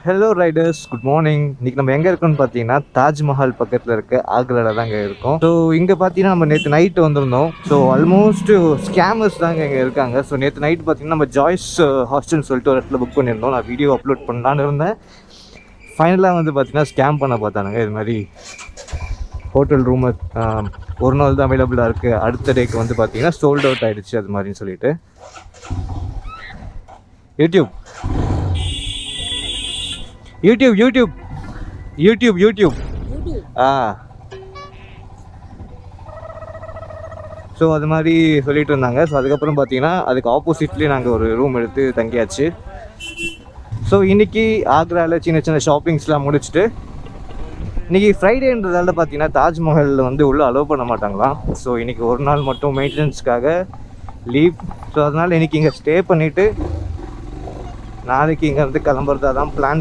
Hello Riders, good morning. இன்றைக்கி நம்ம எங்கே இருக்கோம்னு பார்த்தீங்கன்னா தாஜ்மஹால் பக்கத்தில் இருக்க ஆக்ராவில் தாங்க இருக்கோம். ஸோ இங்கே பார்த்தீங்கன்னா நம்ம நேற்று நைட்டு வந்திருந்தோம். ஸோ ஆல்மோஸ்ட் ஸ்கேமர்ஸ் தாங்க இங்கே இருக்காங்க. ஸோ நேற்று நைட்டு பார்த்தீங்கன்னா நம்ம ஜாய்ஸ் ஹாஸ்டல்னு சொல்லிட்டு ஒரு இடத்துல புக் பண்ணியிருந்தோம். நான் வீடியோ அப்லோட் பண்ணலான்னு இருந்தேன். ஃபைனலாக வந்து பார்த்தீங்கன்னா ஸ்கேம் பண்ண பார்த்தானுங்க. இது மாதிரி ஹோட்டல் ரூமு ஒரு நாள் தான் அவைலபிளாக இருக்குது, அடுத்த டேக்கு வந்து பார்த்தீங்கன்னா சோல்ட் அவுட் ஆகிடுச்சு அது மாதிரின்னு சொல்லிட்டு. யூடியூப் ஸோ அது மாதிரி சொல்லிட்டு இருந்தாங்க. ஸோ அதுக்கப்புறம் பார்த்தீங்கன்னா அதுக்கு ஆப்போசிட்லேயே நாங்கள் ஒரு ரூம் எடுத்து தங்கியாச்சு. ஸோ இன்றைக்கி ஆக்ராவில் சின்ன சின்ன ஷாப்பிங்ஸ்லாம் முடிச்சுட்டு, இன்றைக்கி ஃப்ரைடேன்றதால பார்த்தீங்கன்னா தாஜ்மஹாலில் வந்து உள்ளே அலோவ் பண்ண மாட்டாங்களாம். ஸோ இன்றைக்கி ஒரு நாள் மட்டும் மெயின்டெனன்ஸ்க்காக லீவ். ஸோ அதனால் இன்றைக்கி இங்கே ஸ்டே பண்ணிவிட்டு நாளைக்கு இங்கேருந்து கிளம்புறதா தான் பிளான்